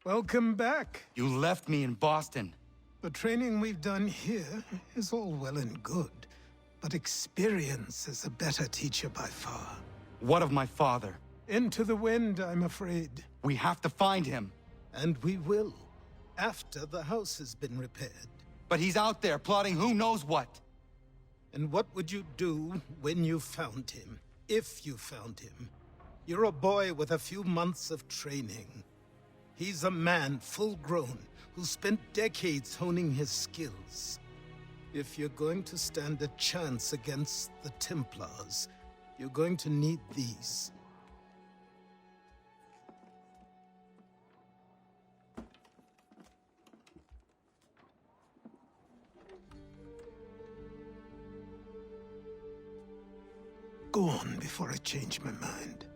Welcome back. You left me in Boston. The training we've done here is all well and good, but experience is a better teacher by far. What of my father? Into the wind, I'm afraid. We have to find him. And we will, after the house has been repaired. But he's out there plotting who knows what. And what would you do when you found him? If you found him? You're a boy with a few months of training. He's a man full grown who spent decades honing his skills. If you're going to stand a chance against the Templars, you're going to need these. Go on before I change my mind.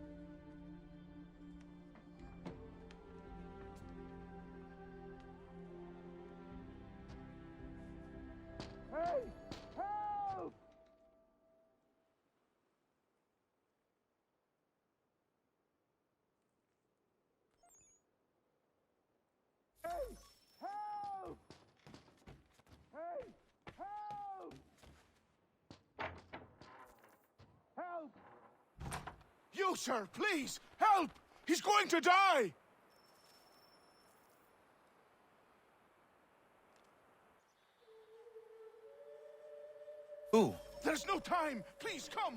Hey! Help! Hey! Help! Hey! Help! Help! You, sir, please, help! He's going to die! Who? There's no time! Please, come!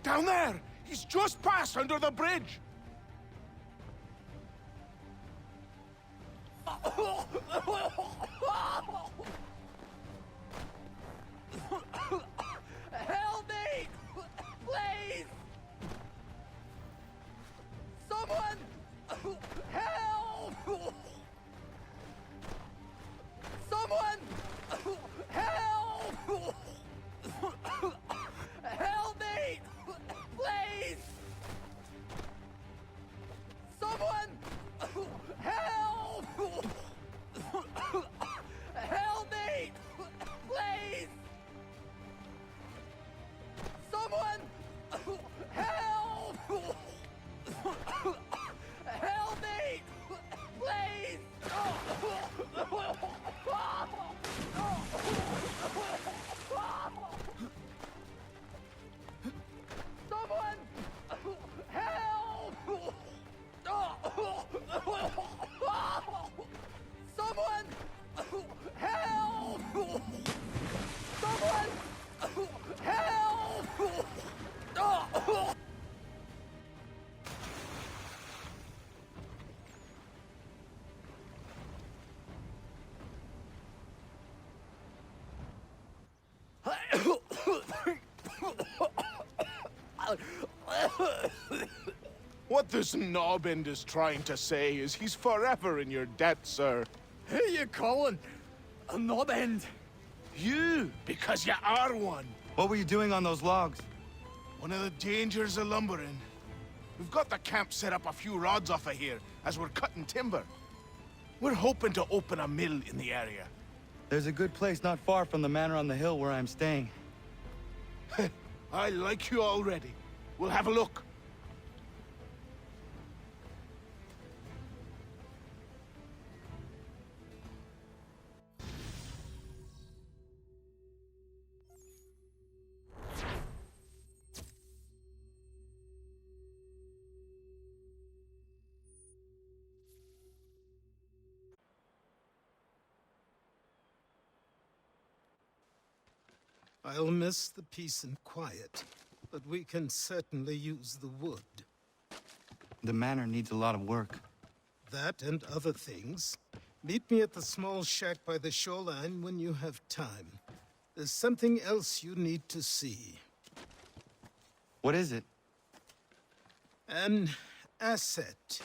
Down there! He's just passed under the bridge! Help me! Please! Someone! Help! Someone! Help! Help me! Please! Someone! Help! Help me! Please! Someone! Help! Help me! Please! Someone! Help! Someone! Help! Someone! Help! What this knobend is trying to say is he's forever in your debt, sir. Who you calling a knob end? You, because you are one. What were you doing on those logs? One of the dangers of lumbering. We've got the camp set up a few rods off of here as we're cutting timber. We're hoping to open a mill in the area. There's a good place not far from the manor on the hill where I'm staying. I like you already. We'll have a look. I'll miss the peace and quiet, but we can certainly use the wood. The manor needs a lot of work. that and other things. Meet me at the small shack by the shoreline when you have time. There's something else you need to see. What is it? An asset.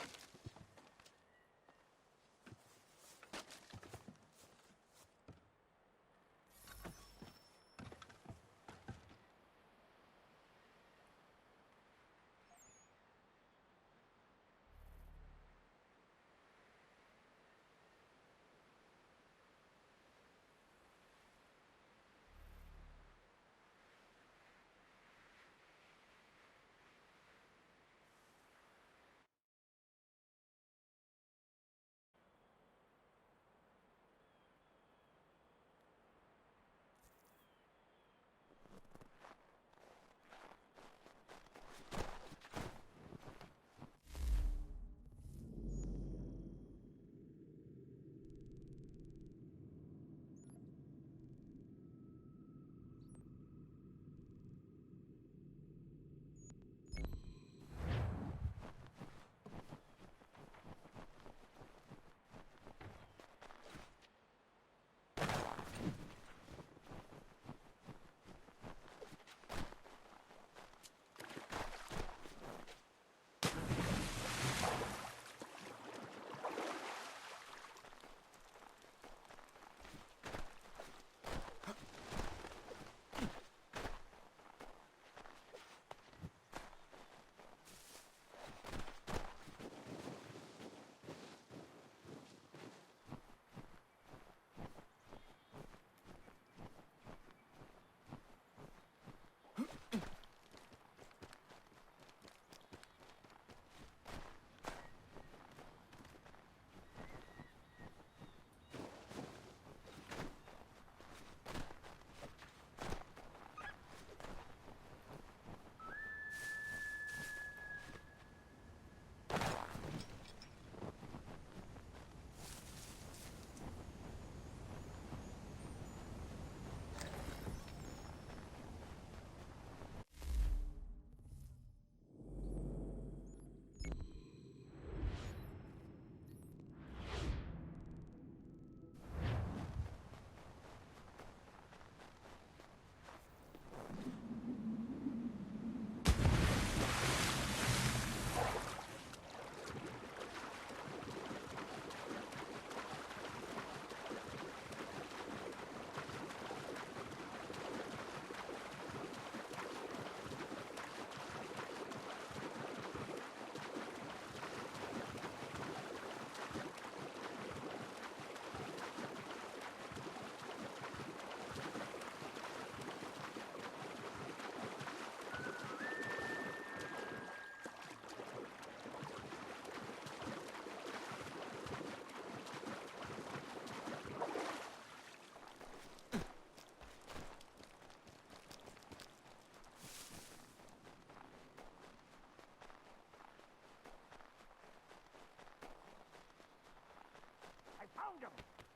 I found him!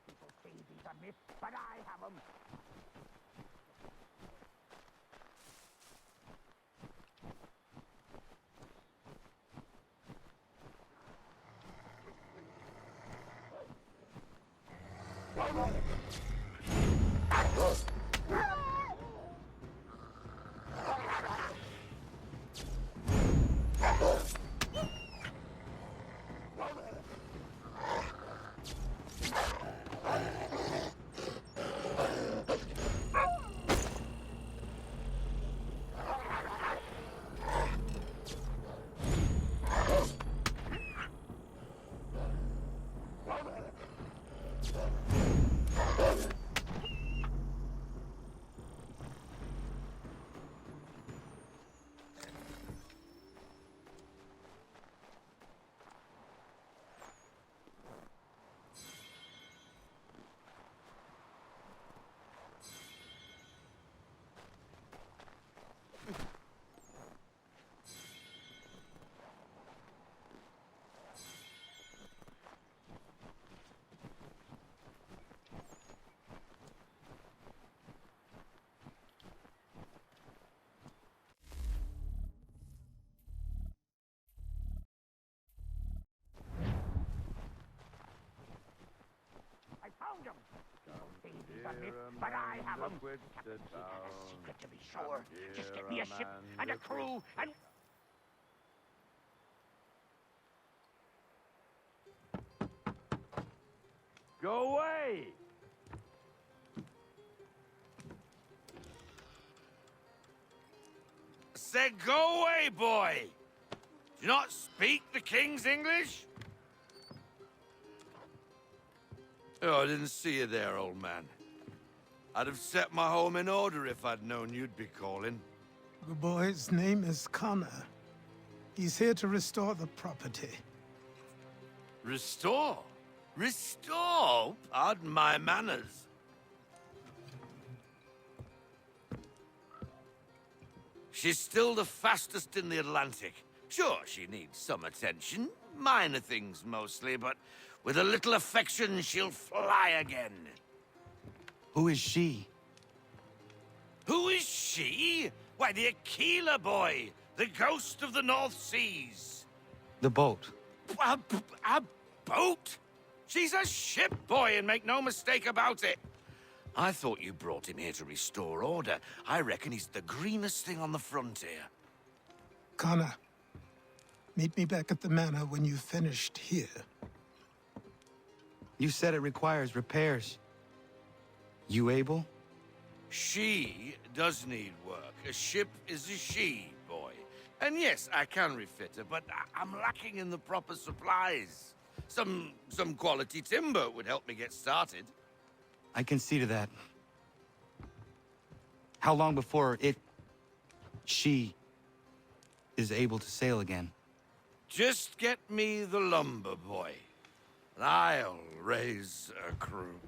People say these are myths, but I have them. a myth, but I have them. Captain Kidd had a secret to be sure. Just get me a ship and a crew and... Go away! Said go away, boy! Do you not speak the King's English? Oh, I didn't see you there, old man. I'd have set my home in order if I'd known you'd be calling. The boy's name is Connor. He's here to restore the property. Restore? Restore? Pardon my manners. She's still the fastest in the Atlantic. Sure, she needs some attention. Minor things mostly, but with a little affection, she'll fly again. Who is she? Who is she? Why, the Aquila boy, the ghost of the North Seas. The boat. A boat? She's a ship, boy, and make no mistake about it. I thought you brought him here to restore order. I reckon he's the greenest thing on the frontier. Connor, meet me back at the manor when you've finished here. You said it requires repairs. You able? She does need work. A ship is a she, boy. And yes, I can refit her, but I'm lacking in the proper supplies. Some quality timber would help me get started. I can see to that. How long before she is able to sail again? Just get me the lumber, boy, and I'll raise a crew.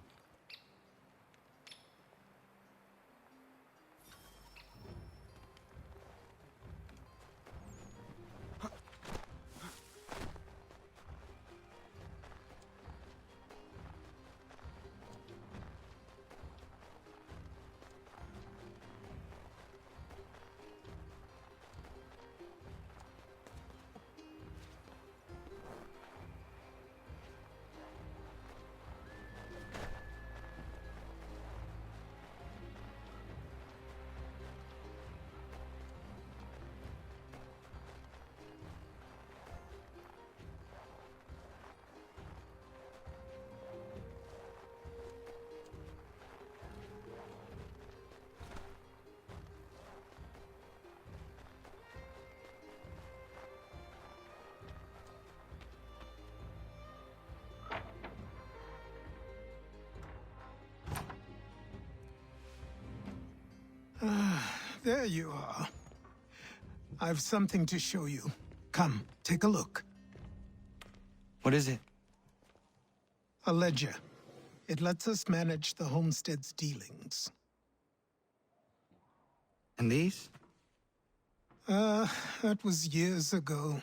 There you are. I've something to show you. Come, take a look. What is it? A ledger. It lets us manage the homestead's dealings. And these? That was years ago.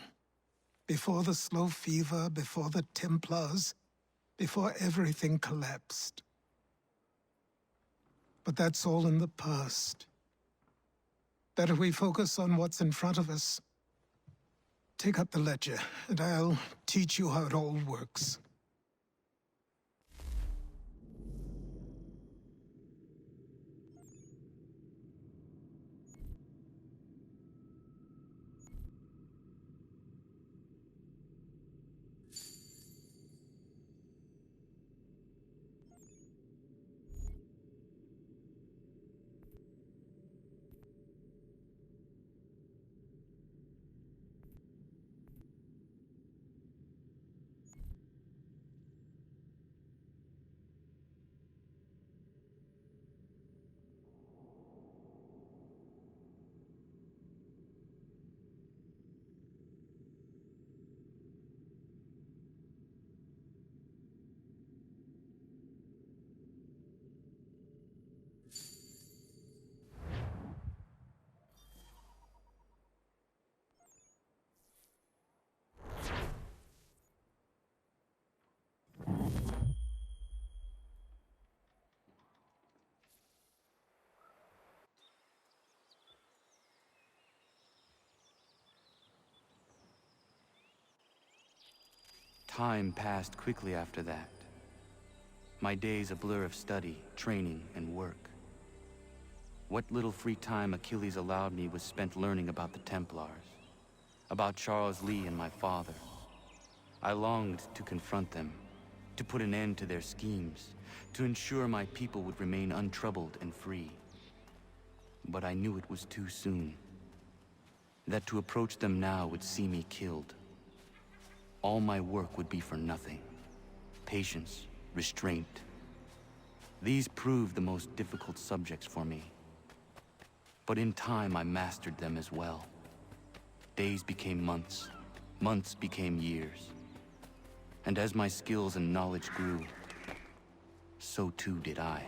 Before the slow fever, before the Templars, before everything collapsed. But that's all in the past. Better we focus on what's in front of us. Take up the ledger, and I'll teach you how it all works. Time passed quickly after that. My days a blur of study, training, and work. What little free time Achilles allowed me was spent learning about the Templars, about Charles Lee and my father. I longed to confront them, to put an end to their schemes, to ensure my people would remain untroubled and free. But I knew it was too soon. That to approach them now would see me killed. All my work would be for nothing. Patience, restraint. These proved the most difficult subjects for me. But in time I mastered them as well. Days became months, months became years. And as my skills and knowledge grew, so too did I.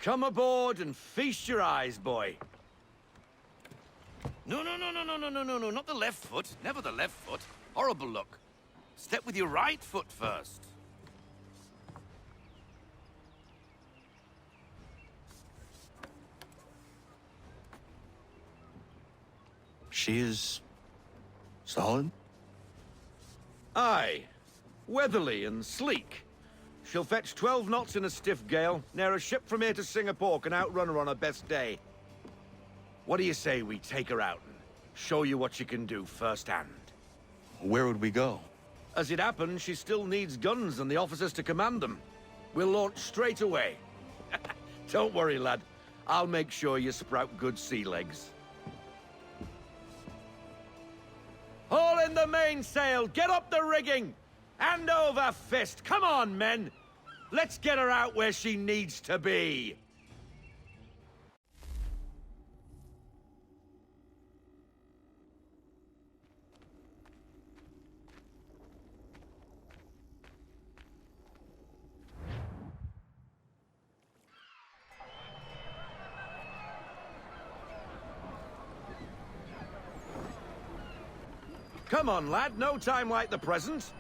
Come aboard and feast your eyes, boy. No, not the left foot. Never the left foot. Horrible look. Step with your right foot first. She is... solid? Aye. Weatherly and sleek. She'll fetch 12 knots in a stiff gale. Ne'er a ship from here to Singapore can outrun her on her best day. What do you say we take her out and show you what she can do firsthand? Where would we go? As it happens, she still needs guns and the officers to command them. We'll launch straight away. Don't worry, lad. I'll make sure you sprout good sea legs. Haul in the mainsail! Get up the rigging! Hand over fist! Come on, men! Let's get her out where she needs to be! Come on, lad. No time like the present.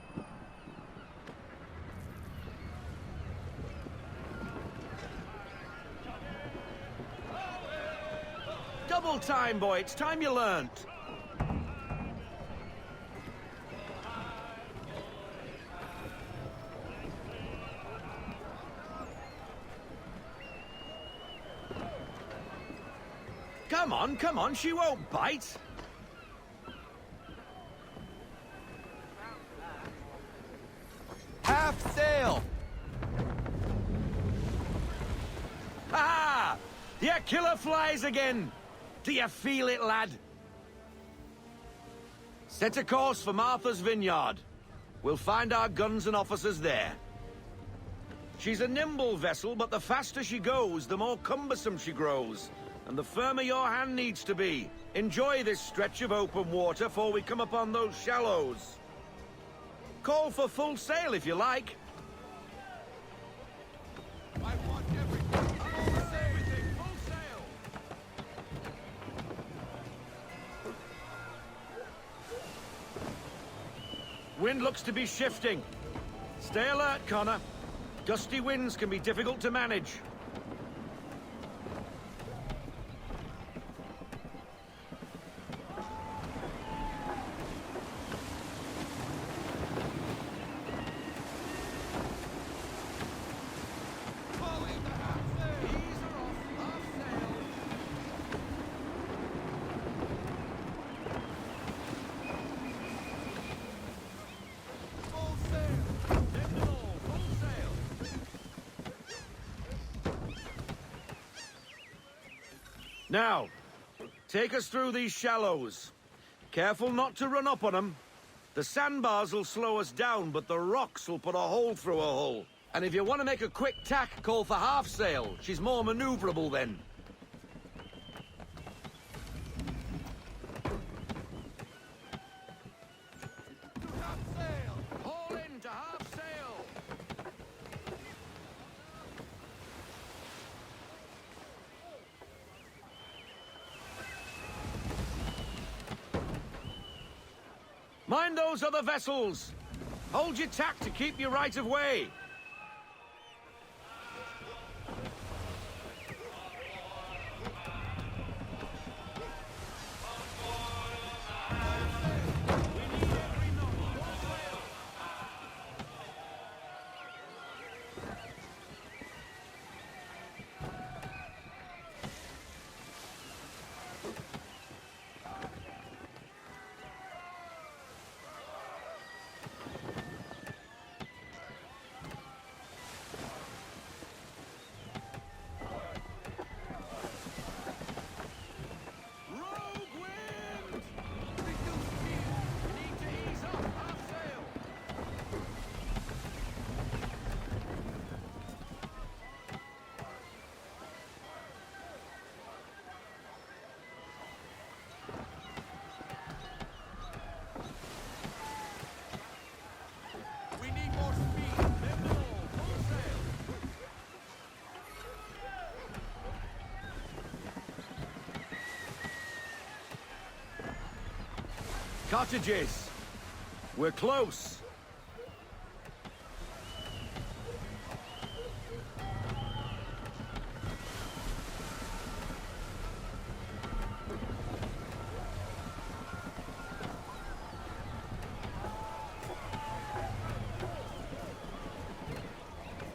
Double time, boy. It's time you learned. Come on. She won't bite. Half sail! Ah! The Aquila flies again! Do you feel it, lad? Set a course for Martha's Vineyard. We'll find our guns and officers there. She's a nimble vessel, but the faster she goes, the more cumbersome she grows. And the firmer your hand needs to be. Enjoy this stretch of open water before we come upon those shallows. Call for full sail if you like. I want everything. Full sail. Wind looks to be shifting. Stay alert, Connor. Gusty winds can be difficult to manage. Now, take us through these shallows. Careful not to run up on them. The sandbars will slow us down, but the rocks will put a hole through a hull. And if you want to make a quick tack, call for half sail. She's more maneuverable then. Half sail! Haul in to half sail! Mind those other vessels! Hold your tack to keep your right of way! Cottages! We're close!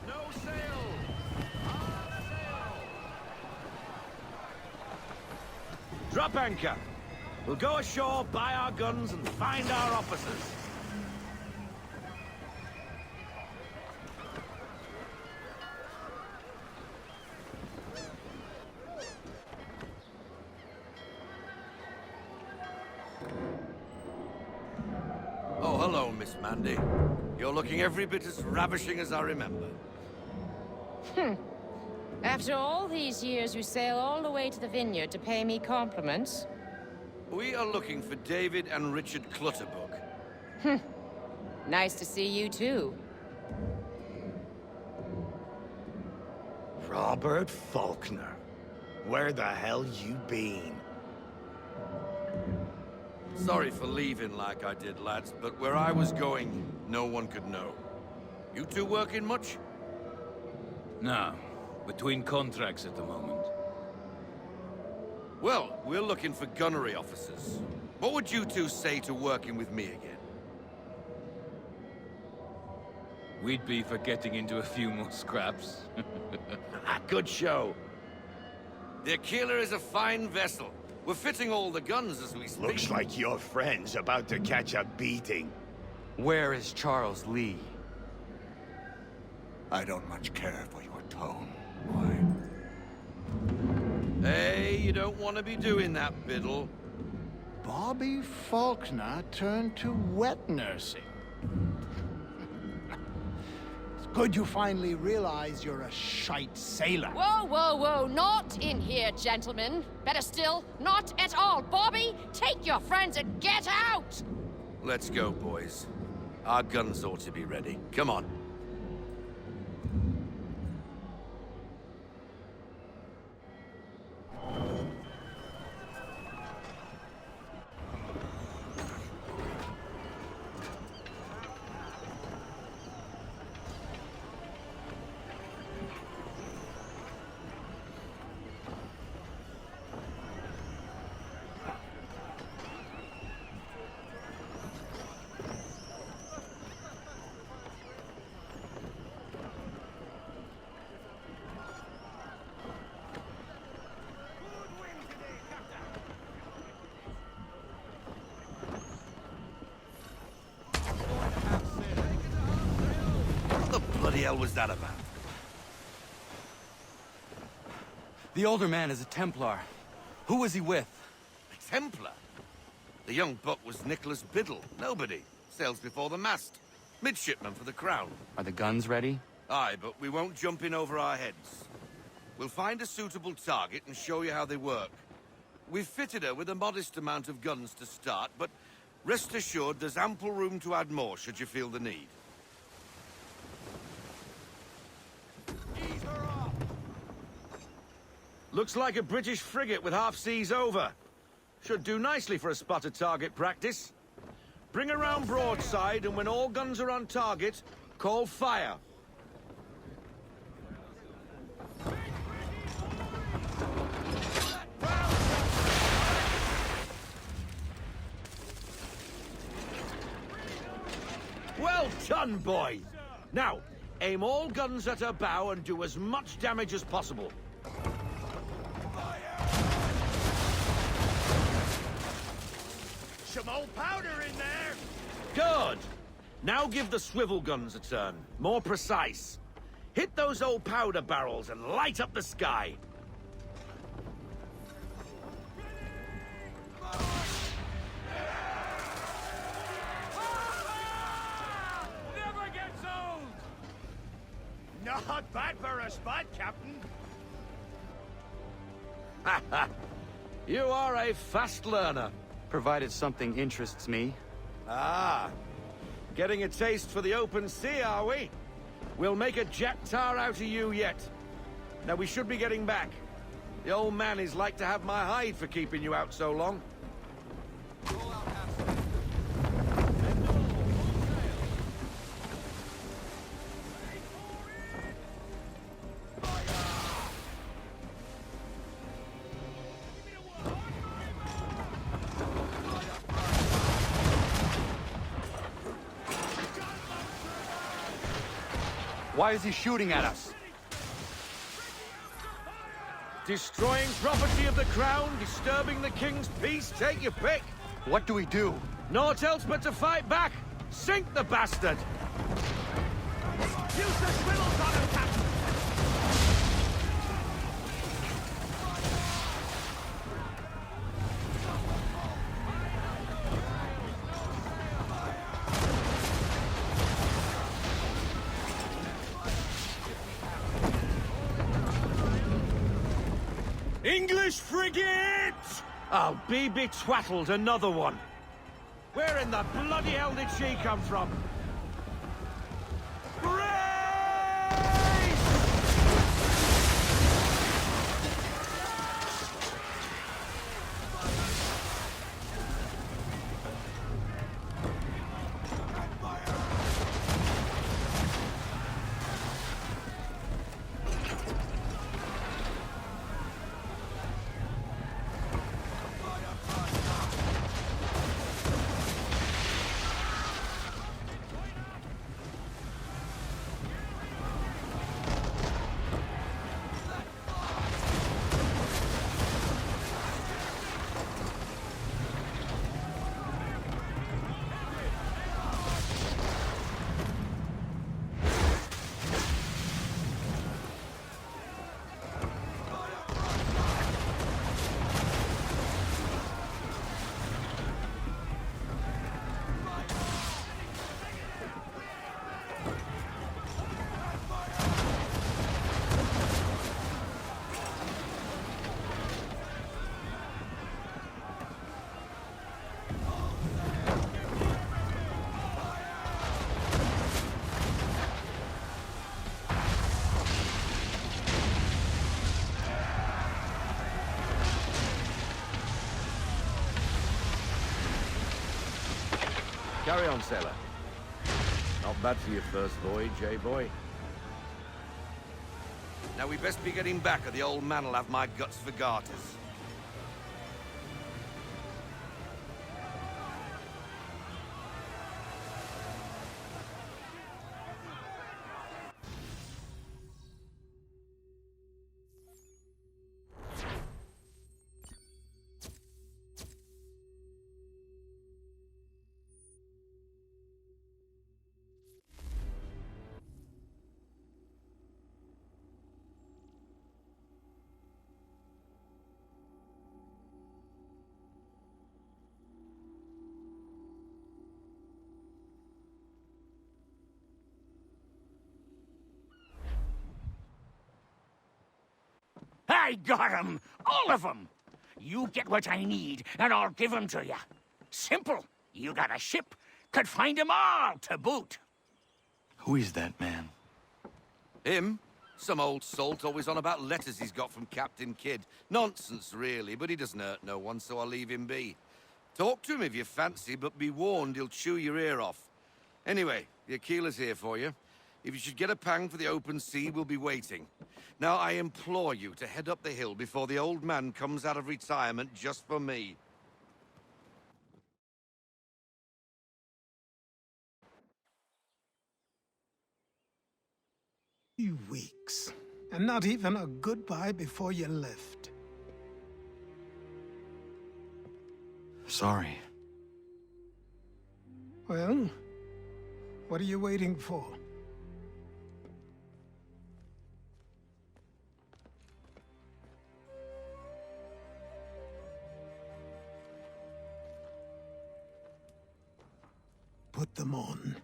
No sail! Half sail! Drop anchor! We'll go ashore, buy our guns, and find our officers. Oh, hello, Miss Mandy. You're looking every bit as ravishing as I remember. After all these years, you sail all the way to the vineyard to pay me compliments? We are looking for David and Richard Clutterbuck. Nice to see you, too. Robert Faulkner. Where the hell you been? Sorry for leaving like I did, lads, but where I was going, no one could know. You two working much? No. Between contracts at the moment. Well, we're looking for gunnery officers. What would you two say to working with me again? We'd be for getting into a few more scraps. Good show. The Aquila is a fine vessel. We're fitting all the guns as we speak. Looks like your friend's about to catch a beating. Where is Charles Lee? I don't much care for your tone, boy. Hey, you don't want to be doing that, Biddle. Bobby Faulkner turned to wet nursing. It's good you finally realize you're a shite sailor. Whoa, whoa, whoa, not in here, gentlemen. Better still, not at all. Bobby, take your friends and get out! Let's go, boys. Our guns ought to be ready. Come on. What the hell was that about? The older man is a Templar. Who was he with? A Templar? The young buck was Nicholas Biddle. Nobody. Sails before the mast. Midshipman for the Crown. Are the guns ready? Aye, but we won't jump in over our heads. We'll find a suitable target and show you how they work. We've fitted her with a modest amount of guns to start, but rest assured there's ample room to add more should you feel the need. Ease her off! Looks like a British frigate with half seas over. Should do nicely for a spot of target practice. Bring her round broadside, and when all guns are on target, call fire. Well done, boy! Now, aim all guns at her bow and do as much damage as possible. Some old powder in there! Good! Now give the swivel guns a turn. More precise. Hit those old powder barrels and light up the sky. Never gets old! Not bad for a spot, Captain. You are a fast learner. Provided something interests me. Ah, getting a taste for the open sea, are we? We'll make a jack tar out of you yet. Now we should be getting back. The old man is like to have my hide for keeping you out so long. Why is he shooting at us? Destroying property of the crown, disturbing the king's peace, take your pick. What do we do? Naught else but to fight back. Sink the bastard! Use the swivels on him, Captain! English frigate! I'll be betwattled, another one. Where in the bloody hell did she come from? Brace! Carry on, sailor. Not bad for your first voyage, eh, boy? Now we best be getting back, or the old man'll have my guts for garters. I got 'em! All of 'em! You get what I need, and I'll give 'em to you. Simple. You got a ship, could find 'em all to boot. Who is that man? Him? Some old salt always on about letters he's got from Captain Kidd. Nonsense, really, but he doesn't hurt no one, so I'll leave him be. Talk to him if you fancy, but be warned he'll chew your ear off. Anyway, the Aquila's here for you. If you should get a pang for the open sea, we'll be waiting. Now, I implore you to head up the hill before the old man comes out of retirement just for me. 3 weeks, and not even a goodbye before you left. Sorry. Well, what are you waiting for? Put them on.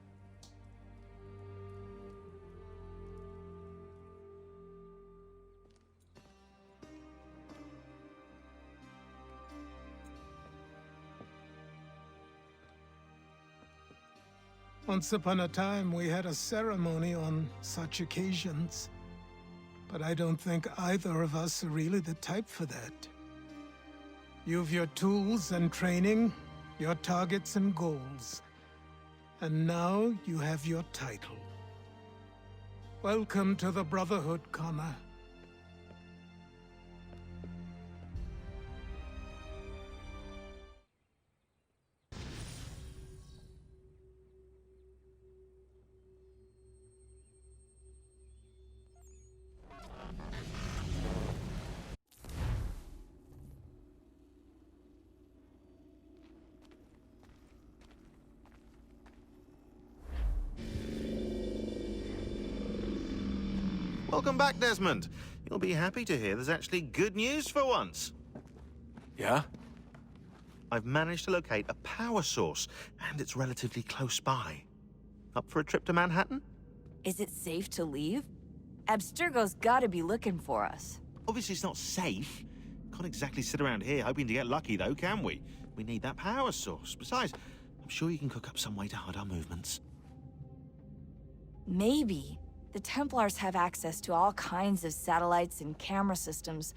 Once upon a time, we had a ceremony on such occasions. But I don't think either of us are really the type for that. You've your tools and training, your targets and goals. And now you have your title. Welcome to the Brotherhood, Connor. Welcome back, Desmond. You'll be happy to hear there's actually good news for once. Yeah? I've managed to locate a power source, and it's relatively close by. Up for a trip to Manhattan? Is it safe to leave? Abstergo's gotta be looking for us. Obviously it's not safe. Can't exactly sit around here hoping to get lucky, though, can we? We need that power source. Besides, I'm sure you can cook up some way to hide our movements. Maybe. The Templars have access to all kinds of satellites and camera systems.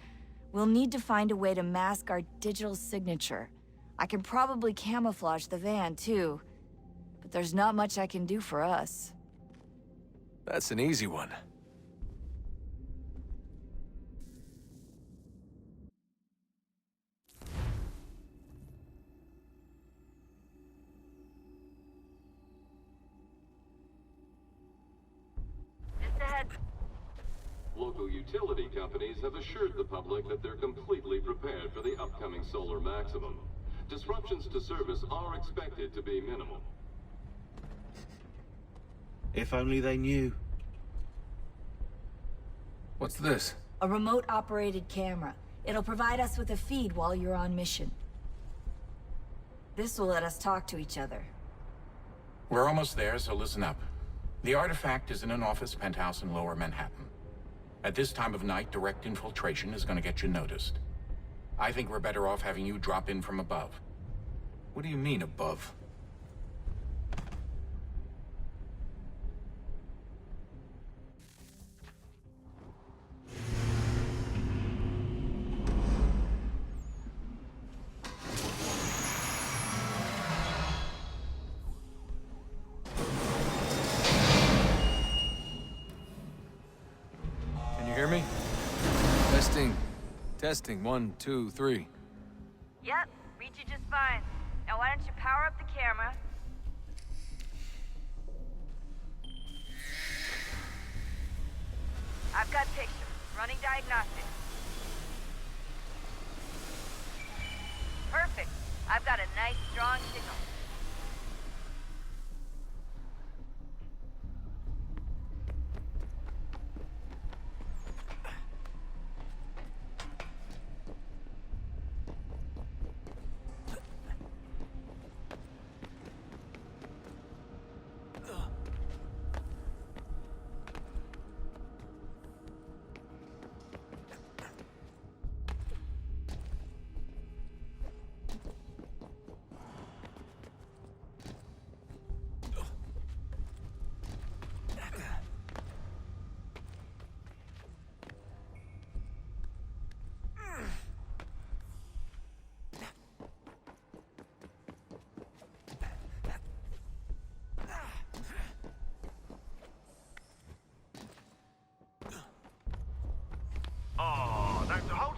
We'll need to find a way to mask our digital signature. I can probably camouflage the van, too. But there's not much I can do for us. That's an easy one. Local utility companies have assured the public that they're completely prepared for the upcoming solar maximum. Disruptions to service are expected to be minimal. If only they knew. What's this? A remote-operated camera. It'll provide us with a feed while you're on mission. This will let us talk to each other. We're almost there, so listen up. The artifact is in an office penthouse in Lower Manhattan. At this time of night, direct infiltration is going to get you noticed. I think we're better off having you drop in from above. What do you mean, above? Hear me? Testing. Testing. 1, 2, 3. Yep, read you just fine. Now why don't you power up the camera? I've got pictures. Running diagnostics. Perfect. I've got a nice, strong signal.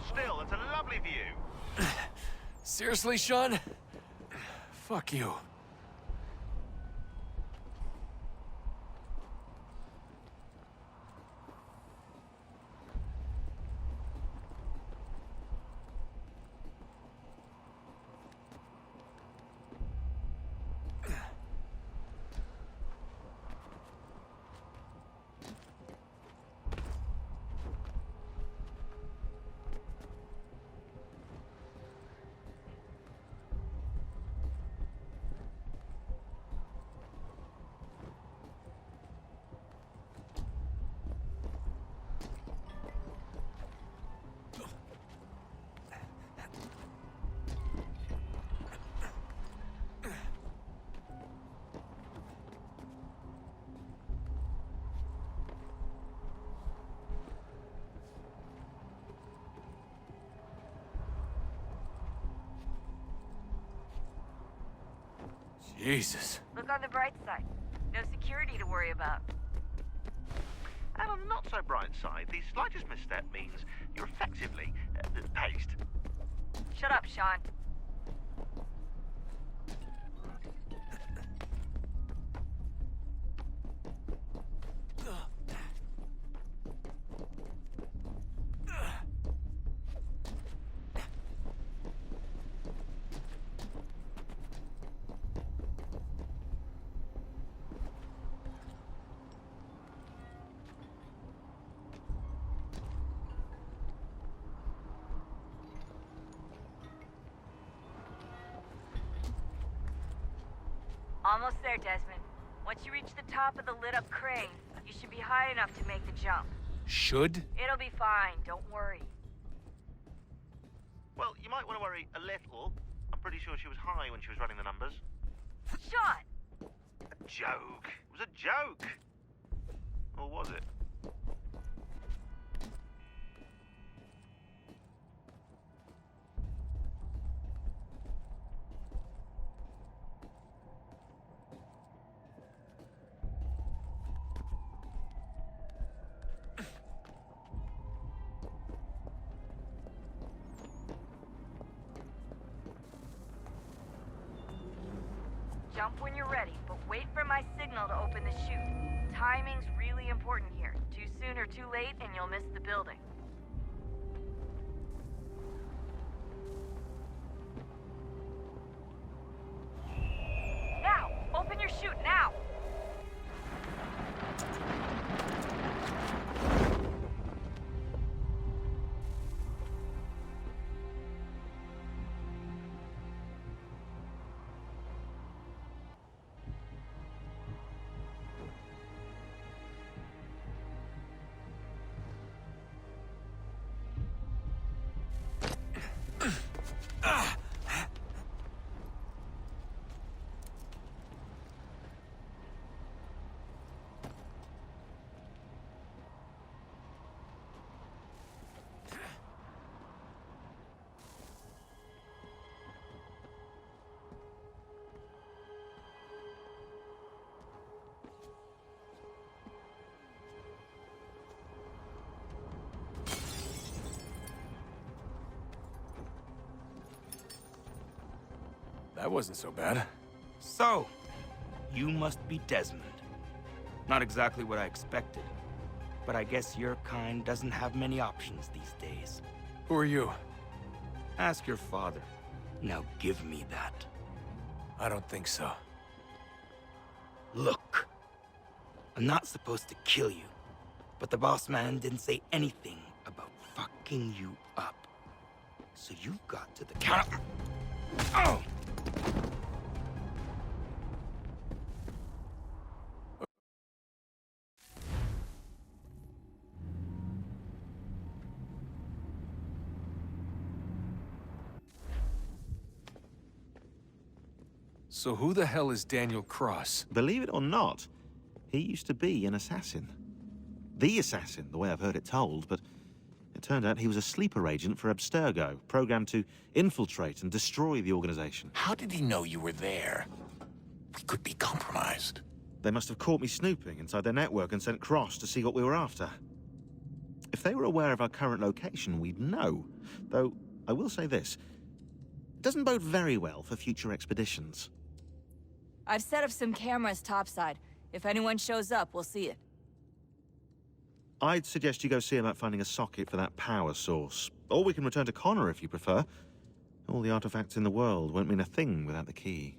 still. That's a lovely view. Seriously, Sean? Fuck you. Jesus. Look on the bright side. No security to worry about. And on the not so bright side, the slightest misstep means you're effectively paced. Shut up, Sean. Almost there, Desmond. Once you reach the top of the lit-up crane, you should be high enough to make the jump. Should? It'll be fine, don't worry. Well, you might want to worry a little. I'm pretty sure she was high when she was running the numbers. Sean! A joke. It was a joke. Or was it? Jump when you're ready, but wait for my signal to open the chute. Timing's really important here. Too soon or too late, and you'll miss the building. Now! Open your chute, now! That wasn't so bad. So, you must be Desmond. Not exactly what I expected, but I guess your kind doesn't have many options these days. Who are you? Ask your father. Now give me that. I don't think so. Look, I'm not supposed to kill you, but the boss man didn't say anything about fucking you up. So you've got to the counter. Oh! So who the hell is Daniel Cross? Believe it or not, he used to be an assassin. The assassin, the way I've heard it told, but it turned out he was a sleeper agent for Abstergo, programmed to infiltrate and destroy the organization. How did he know you were there? We could be compromised. They must have caught me snooping inside their network and sent Cross to see what we were after. If they were aware of our current location, we'd know. Though, I will say this. It doesn't bode very well for future expeditions. I've set up some cameras topside. If anyone shows up, we'll see it. I'd suggest you go see about finding a socket for that power source. Or we can return to Connor if you prefer. All the artifacts in the world won't mean a thing without the key.